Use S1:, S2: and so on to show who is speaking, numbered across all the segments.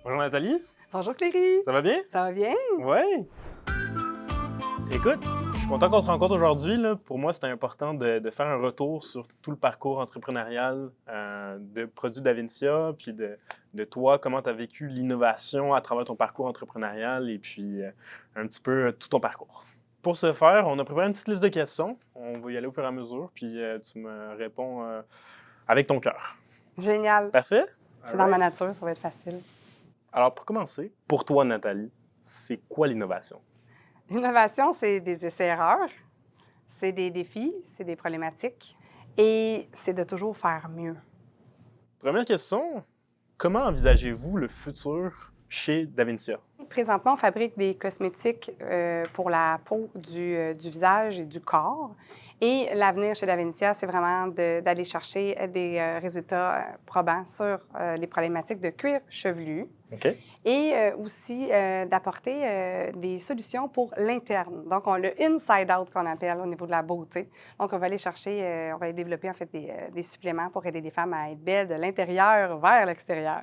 S1: Bonjour Nathalie,
S2: Bonjour Cléry!
S1: ça va bien?
S2: Ça va bien?
S1: Oui. Écoute, je suis content qu'on te rencontre aujourd'hui. Pour moi, c'était important de faire un retour sur tout le parcours entrepreneurial de produits d'Avincia, puis de toi, comment tu as vécu l'innovation à travers ton parcours entrepreneurial et puis un petit peu tout ton parcours. Pour ce faire, on a préparé une petite liste de questions. On va y aller au fur et à mesure, puis tu me réponds avec ton cœur.
S2: Génial!
S1: Parfait?
S2: C'est dans ma nature, ça va être facile.
S1: Alors, pour commencer, pour toi, Nathalie, c'est quoi l'innovation?
S2: L'innovation, c'est des essais-erreurs, c'est des défis, c'est des problématiques et c'est de toujours faire mieux.
S1: Première question, comment envisagez-vous le futur chez Davincia?
S2: Présentement, on fabrique des cosmétiques pour la peau du visage et du corps. Et l'avenir chez Davincia, c'est vraiment d'aller chercher des résultats probants sur les problématiques de cuir chevelu.
S1: OK.
S2: Et aussi d'apporter des solutions pour l'interne. Donc, on a le inside-out qu'on appelle au niveau de la beauté. Donc, on va aller chercher, on va aller développer en fait des suppléments pour aider les femmes à être belles de l'intérieur vers l'extérieur.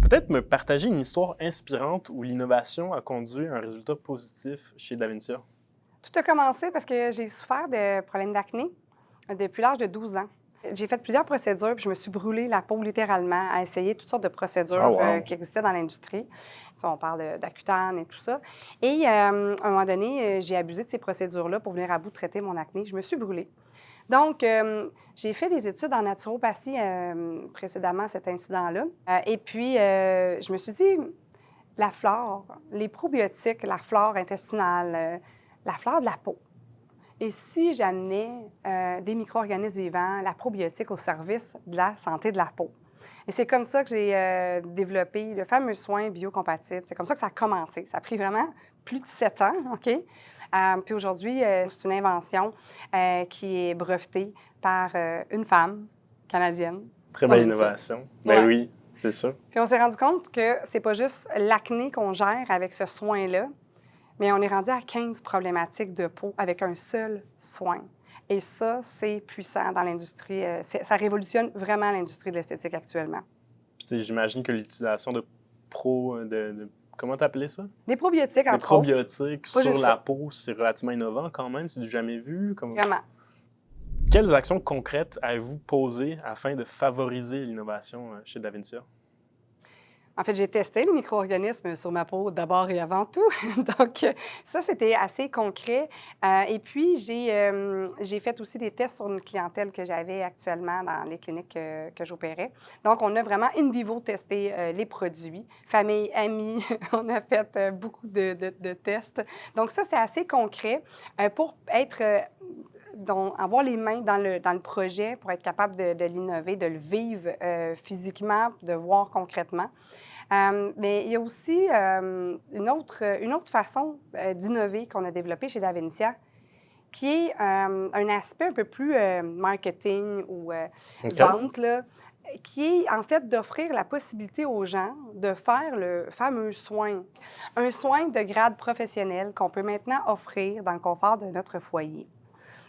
S1: Peut-être me partager une histoire inspirante où l'innovation a conduit à un résultat positif chez Davincia.
S2: Tout a commencé parce que j'ai souffert de problèmes d'acné depuis l'âge de 12 ans. J'ai fait plusieurs procédures, puis je me suis brûlé la peau littéralement à essayer toutes sortes de procédures
S1: Oh, wow.
S2: qui existaient dans l'industrie. On parle d'Accutane et tout ça. Et à un moment donné, j'ai abusé de ces procédures-là pour venir à bout de traiter mon acné. Je me suis brûlée. Donc, j'ai fait des études en naturopathie précédemment à cet incident-là. Et puis, je me suis dit, la flore, les probiotiques, la flore intestinale, la flore de la peau. Et si j'amenais des micro-organismes vivants, la probiotique au service de la santé de la peau? Et c'est comme ça que j'ai développé le fameux soin biocompatible. C'est comme ça que ça a commencé. Ça a pris vraiment plus de 7 ans, OK? Puis aujourd'hui, c'est une invention qui est brevetée par une femme canadienne.
S1: Très belle
S2: Comme ça.
S1: innovation. Ben
S2: Ouais.
S1: oui, c'est ça.
S2: Puis on s'est rendu compte que c'est pas juste l'acné qu'on gère avec ce soin-là, mais on est rendu à 15 problématiques de peau avec un seul soin. Et ça, c'est puissant dans l'industrie. Ça révolutionne vraiment l'industrie de l'esthétique actuellement.
S1: Puis tu sais, j'imagine que l'utilisation de comment t'appelais ça?
S2: Des probiotiques,
S1: De
S2: entre autres.
S1: probiotiques
S2: Pas
S1: sur
S2: juste
S1: la
S2: ça.
S1: peau, c'est relativement innovant quand même, c'est du jamais vu.
S2: Vraiment.
S1: Quelles actions concrètes avez-vous posées afin de favoriser l'innovation chez Davincia?
S2: En fait, j'ai testé les micro-organismes sur ma peau d'abord et avant tout. Donc, ça, c'était assez concret. Et puis, j'ai fait aussi des tests sur une clientèle que j'avais actuellement dans les cliniques que j'opérais. Donc, on a vraiment in vivo testé les produits. Famille, amis, on a fait beaucoup de tests. Donc, ça, c'est assez concret pour être... avoir les mains dans le projet pour être capable de l'innover, de le vivre physiquement, de voir concrètement. Mais il y a aussi une autre façon d'innover qu'on a développée chez Davincia, qui est un aspect un peu plus marketing ou
S1: OK.
S2: vente, là, qui est en fait d'offrir la possibilité aux gens de faire le fameux soin. Un soin de grade professionnel qu'on peut maintenant offrir dans le confort de notre foyer.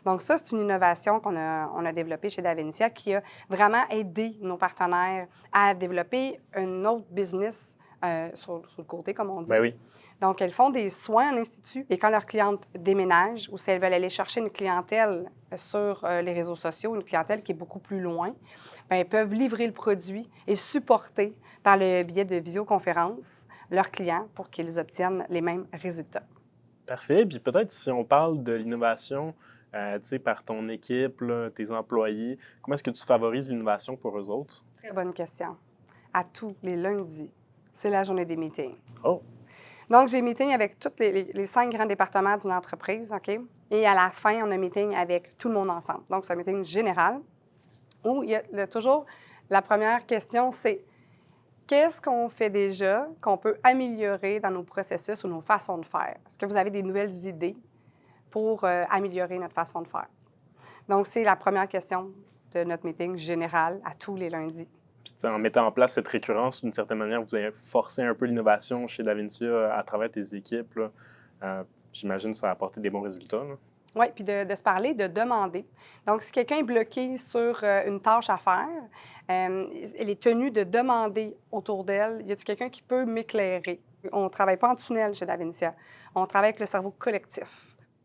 S2: Donc ça, c'est une innovation qu'on a développée chez Davincia qui a vraiment aidé nos partenaires à développer un autre business sur le côté, comme on dit.
S1: Ben oui.
S2: Donc, elles font des soins en institut et quand leurs clientes déménagent ou si elles veulent aller chercher une clientèle sur les réseaux sociaux, une clientèle qui est beaucoup plus loin, bien, elles peuvent livrer le produit et supporter par le biais de visioconférence leurs clients pour qu'ils obtiennent les mêmes résultats.
S1: Parfait. Puis peut-être si on parle de l'innovation, tu sais, par ton équipe, là, tes employés, comment est-ce que tu favorises l'innovation pour eux autres?
S2: Très bonne question. À tous les lundis, c'est la journée des meetings.
S1: Oh,
S2: Donc, j'ai meeting avec tous les 5 grands départements d'une entreprise, OK? Et à la fin, on a meeting avec tout le monde ensemble. Donc, c'est un meeting général où il y a toujours la première question, c'est qu'est-ce qu'on fait déjà qu'on peut améliorer dans nos processus ou nos façons de faire? Est-ce que vous avez des nouvelles idées pour améliorer notre façon de faire? Donc, c'est la première question de notre meeting général à tous les lundis.
S1: puis tu sais, en mettant en place cette récurrence, d'une certaine manière, vous avez forcé un peu l'innovation chez Davincia à travers tes équipes, là. J'imagine que ça a apporté des bons résultats, là.
S2: Oui, puis de se parler, de demander. Donc, si quelqu'un est bloqué sur une tâche à faire, elle est tenue de demander autour d'elle, y a-t-il quelqu'un qui peut m'éclairer? On ne travaille pas en tunnel chez Davincia. On travaille avec le cerveau collectif.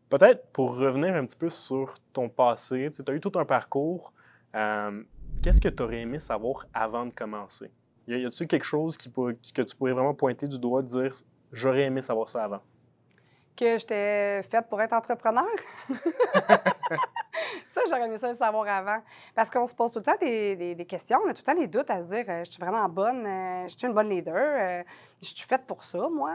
S1: Peut-être pour revenir un petit peu sur ton passé, tu as eu tout un parcours. euh, Qu'est-ce que tu aurais aimé savoir avant de commencer? Y a-t-il quelque chose que tu pourrais vraiment pointer du doigt, dire j'aurais aimé savoir ça avant?
S2: Que j'étais faite pour être entrepreneur? Ça, j'aurais aimé ça le savoir avant. Parce qu'on se pose tout le temps des questions, on a tout le temps des doutes à se dire je suis vraiment bonne, je suis une bonne leader, je suis faite pour ça, moi.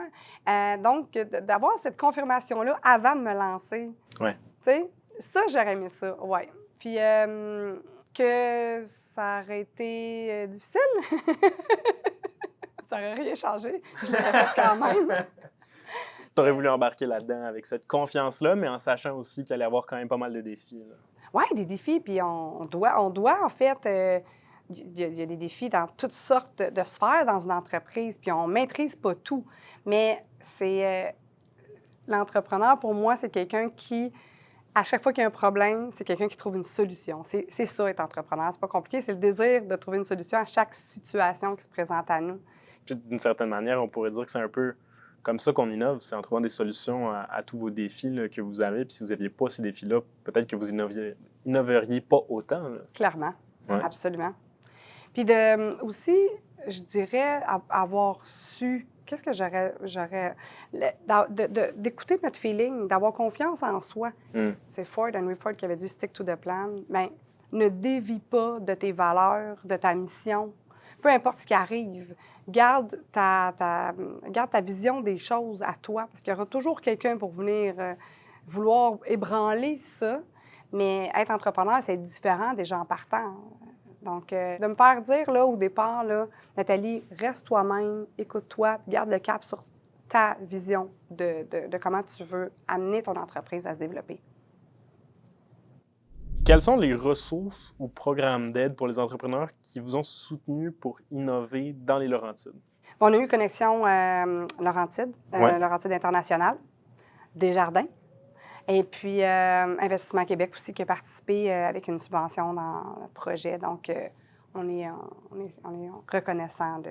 S2: Donc, d'avoir cette confirmation-là avant de me lancer,
S1: Ouais.
S2: tu sais, ça, j'aurais aimé ça, oui. Puis, que ça aurait été difficile, ça n'aurait rien changé. Je l'aurais fait quand même.
S1: Tu aurais voulu embarquer là-dedans avec cette confiance-là, mais en sachant aussi qu'il allait y avoir quand même pas mal de défis, là.
S2: Oui, des défis, puis on doit en fait, il y a des défis dans toutes sortes de sphères dans une entreprise, puis on ne maîtrise pas tout. Mais c'est l'entrepreneur, pour moi, c'est quelqu'un qui, à chaque fois qu'il y a un problème, c'est quelqu'un qui trouve une solution. C'est ça, être entrepreneur. C'est pas compliqué, c'est le désir de trouver une solution à chaque situation qui se présente à nous.
S1: Puis d'une certaine manière, on pourrait dire que c'est un peu comme ça qu'on innove, c'est en trouvant des solutions à tous vos défis là, que vous avez. Puis si vous n'aviez pas ces défis-là, peut-être que vous innoveriez pas autant, là.
S2: Clairement,
S1: Ouais.
S2: absolument. Puis aussi, je dirais avoir su, qu'est-ce que d'écouter notre feeling, d'avoir confiance en soi. C'est Ford, Henry Ford qui avait dit « stick to the plan ». Bien, ne dévie pas de tes valeurs, de ta mission. Peu importe ce qui arrive, garde ta vision des choses à toi, parce qu'il y aura toujours quelqu'un pour venir vouloir ébranler ça. Mais être entrepreneur, c'est différent des gens partants. Donc, de me faire dire là, au départ, là, Nathalie, reste toi-même, écoute-toi, garde le cap sur ta vision de comment tu veux amener ton entreprise à se développer.
S1: Quelles sont les ressources ou programmes d'aide pour les entrepreneurs qui vous ont soutenu pour innover dans les Laurentides?
S2: On a eu Connexion Laurentide,
S1: Ouais.
S2: Laurentide International, Desjardins, et puis Investissement Québec aussi qui a participé avec une subvention dans le projet. Donc, on est reconnaissant de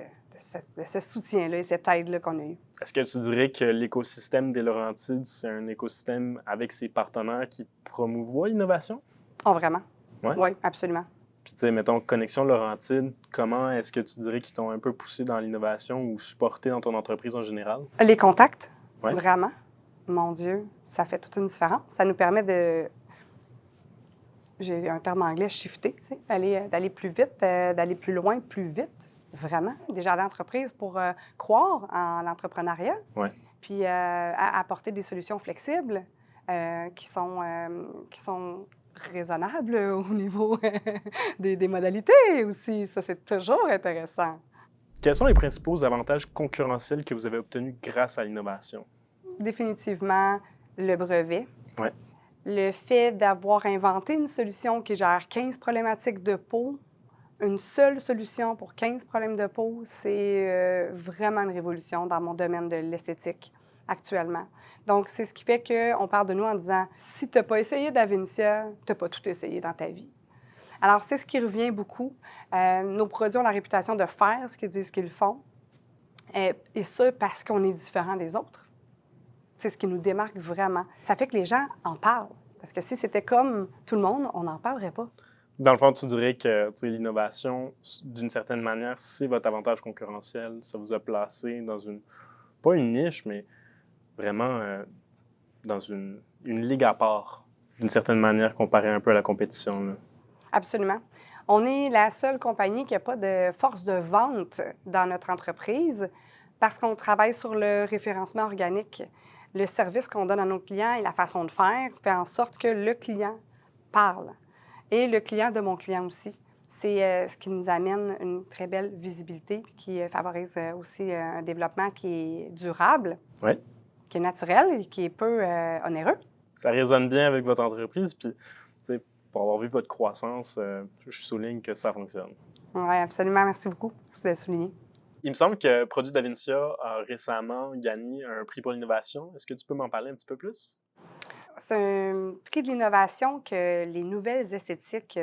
S2: ce soutien-là et cette aide-là qu'on a eue.
S1: Est-ce que tu dirais que l'écosystème des Laurentides, c'est un écosystème avec ses partenaires qui promouvoit l'innovation?
S2: Oh, vraiment?
S1: Ouais.
S2: Oui, absolument.
S1: Puis, tu sais, mettons, Connexion Laurentide, comment est-ce que tu dirais qu'ils t'ont un peu poussé dans l'innovation ou supporté dans ton entreprise en général?
S2: Les contacts,
S1: Ouais.
S2: vraiment. Mon Dieu, ça fait toute une différence. Ça nous permet de, j'ai un terme anglais, shifter, tu sais, d'aller plus vite, d'aller plus loin, plus vite, vraiment. Des jardins d'entreprise pour croire en l'entrepreneuriat,
S1: Ouais.
S2: puis apporter des solutions flexibles qui sont raisonnables au niveau des modalités aussi. Ça, c'est toujours intéressant.
S1: Quels sont les principaux avantages concurrentiels que vous avez obtenus grâce à l'innovation?
S2: Définitivement, le brevet.
S1: Ouais.
S2: Le fait d'avoir inventé une solution qui gère 15 problématiques de peau, une seule solution pour 15 problèmes de peau, c'est vraiment une révolution dans mon domaine de l'esthétique actuellement. Donc, c'est ce qui fait qu'on parle de nous en disant « si tu n'as pas essayé Davincia, tu n'as pas tout essayé dans ta vie ». Alors, c'est ce qui revient beaucoup. Nos produits ont la réputation de faire ce qu'ils disent qu'ils font, et ça parce qu'on est différent des autres. C'est ce qui nous démarque vraiment. Ça fait que les gens en parlent. Parce que si c'était comme tout le monde, on n'en parlerait pas.
S1: Dans le fond, tu dirais que l'innovation, d'une certaine manière, c'est votre avantage concurrentiel. Ça vous a placé dans pas une niche, mais vraiment dans une ligue à part, d'une certaine manière, comparé un peu à la compétition, là.
S2: Absolument. On est la seule compagnie qui n'a pas de force de vente dans notre entreprise parce qu'on travaille sur le référencement organique. Le service qu'on donne à nos clients et la façon de faire fait en sorte que le client parle. Et le client de mon client aussi. C'est ce qui nous amène une très belle visibilité et qui favorise aussi un développement qui est durable,
S1: Ouais.
S2: qui est naturel et qui est peu onéreux.
S1: Ça résonne bien avec votre entreprise, puis pour avoir vu votre croissance, je souligne que ça fonctionne.
S2: Oui, absolument. Merci beaucoup. Merci de le souligner.
S1: Il me semble que Produits Davincia a récemment gagné un prix pour l'innovation. Est-ce que tu peux m'en parler un petit peu plus?
S2: C'est un prix de l'innovation que les nouvelles esthétiques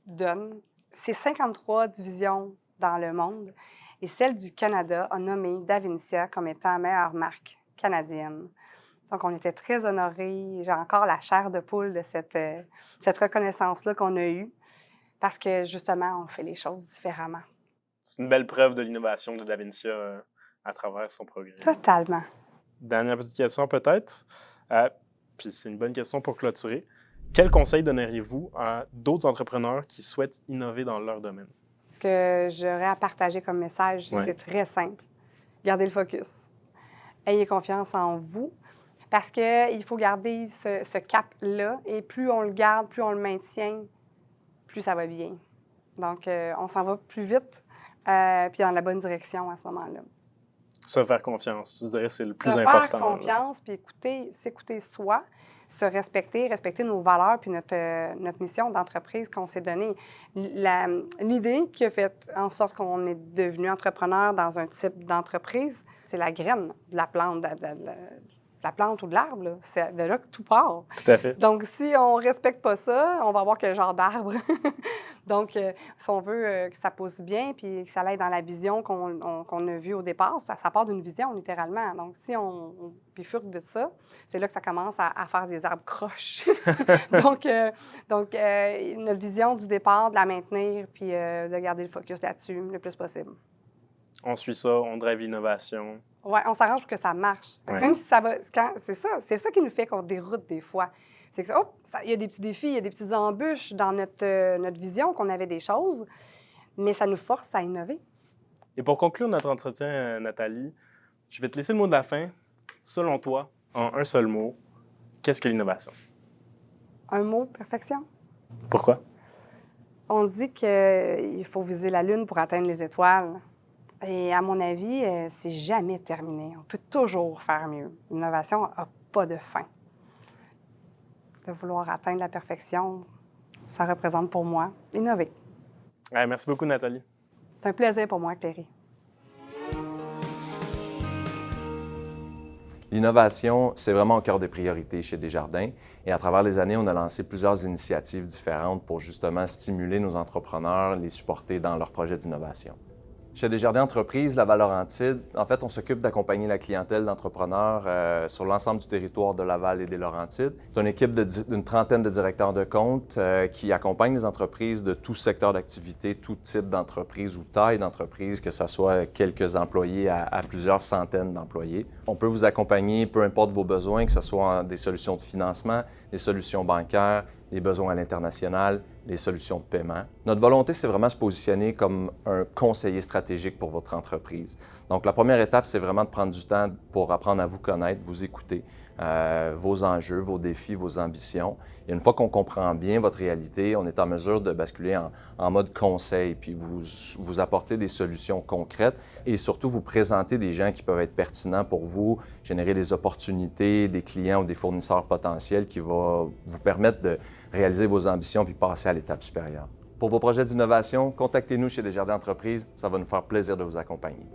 S2: donnent. C'est 53 divisions dans le monde et celle du Canada a nommé Davincia comme étant meilleure marque canadienne. Donc, on était très honorés. J'ai encore la chair de poule de cette reconnaissance-là qu'on a eue parce que, justement, on fait les choses différemment.
S1: C'est une belle preuve de l'innovation de Davincia à travers son progrès.
S2: Totalement.
S1: Dernière petite question peut-être, puis c'est une bonne question pour clôturer. Quel conseil donneriez-vous à d'autres entrepreneurs qui souhaitent innover dans leur domaine?
S2: Ce que j'aurais à partager comme message, c'est très simple. Gardez le focus. Ayez confiance en vous parce qu'il faut garder ce cap-là et plus on le garde, plus on le maintient, plus ça va bien. Donc, on s'en va plus vite puis dans la bonne direction à ce moment-là.
S1: Se faire confiance, je dirais que c'est le plus
S2: important. Se
S1: important.
S2: faire confiance, puis s'écouter soi, se respecter nos valeurs puis notre mission d'entreprise qu'on s'est donnée. L'idée qui a fait en sorte qu'on est devenu entrepreneur dans un type d'entreprise, c'est la graine de la plante, la plante ou de l'arbre. Là. C'est de là que tout part.
S1: Tout à fait.
S2: Donc, si on ne respecte pas ça, on va avoir quel genre d'arbre? Donc, si on veut que ça pousse bien puis que ça aille dans la vision qu'on a vue au départ, ça part d'une vision, littéralement. Donc, si on bifurque de ça, c'est là que ça commence à faire des arbres croches. donc, notre vision du départ, de la maintenir puis de garder le focus là-dessus le plus possible.
S1: On suit ça, on drive l'innovation.
S2: Oui, on s'arrange pour que ça marche. Ouais. Même si ça va... C'est ça qui nous fait qu'on déroute des fois. C'est que, il y a des petits défis, il y a des petites embûches dans notre vision, qu'on avait des choses, mais ça nous force à innover.
S1: Et pour conclure notre entretien, Nathalie, je vais te laisser le mot de la fin. Selon toi, en un seul mot, qu'est-ce que l'innovation? Un
S2: mot, perfection.
S1: Pourquoi?
S2: On dit qu'il faut viser la Lune pour atteindre les étoiles. Et à mon avis, c'est jamais terminé. On peut toujours faire mieux. L'innovation n'a pas de fin. De vouloir atteindre la perfection, ça représente pour moi innover.
S1: Merci beaucoup, Nathalie.
S2: C'est un plaisir pour moi, Cléry.
S3: L'innovation, c'est vraiment au cœur des priorités chez Desjardins. Et à travers les années, on a lancé plusieurs initiatives différentes pour justement stimuler nos entrepreneurs, les supporter dans leurs projets d'innovation. Chez Desjardins Entreprises, Laval-Laurentides, en fait, on s'occupe d'accompagner la clientèle d'entrepreneurs sur l'ensemble du territoire de Laval et des Laurentides. C'est une équipe d'une trentaine de directeurs de compte qui accompagnent les entreprises de tout secteur d'activité, tout type d'entreprise ou taille d'entreprise, que ce soit quelques employés à plusieurs centaines d'employés. On peut vous accompagner, peu importe vos besoins, que ce soit des solutions de financement, des solutions bancaires, les besoins à l'international, les solutions de paiement. Notre volonté, c'est vraiment se positionner comme un conseiller stratégique pour votre entreprise. Donc, la première étape, c'est vraiment de prendre du temps pour apprendre à vous connaître, vous écouter, vos enjeux, vos défis, vos ambitions. Et une fois qu'on comprend bien votre réalité, on est en mesure de basculer en mode conseil, puis vous apporter des solutions concrètes et surtout vous présenter des gens qui peuvent être pertinents pour vous, générer des opportunités, des clients ou des fournisseurs potentiels qui vont vous permettre de réaliser vos ambitions puis passer à l'étape supérieure. Pour vos projets d'innovation, contactez-nous chez Desjardins Entreprises. Ça va nous faire plaisir de vous accompagner.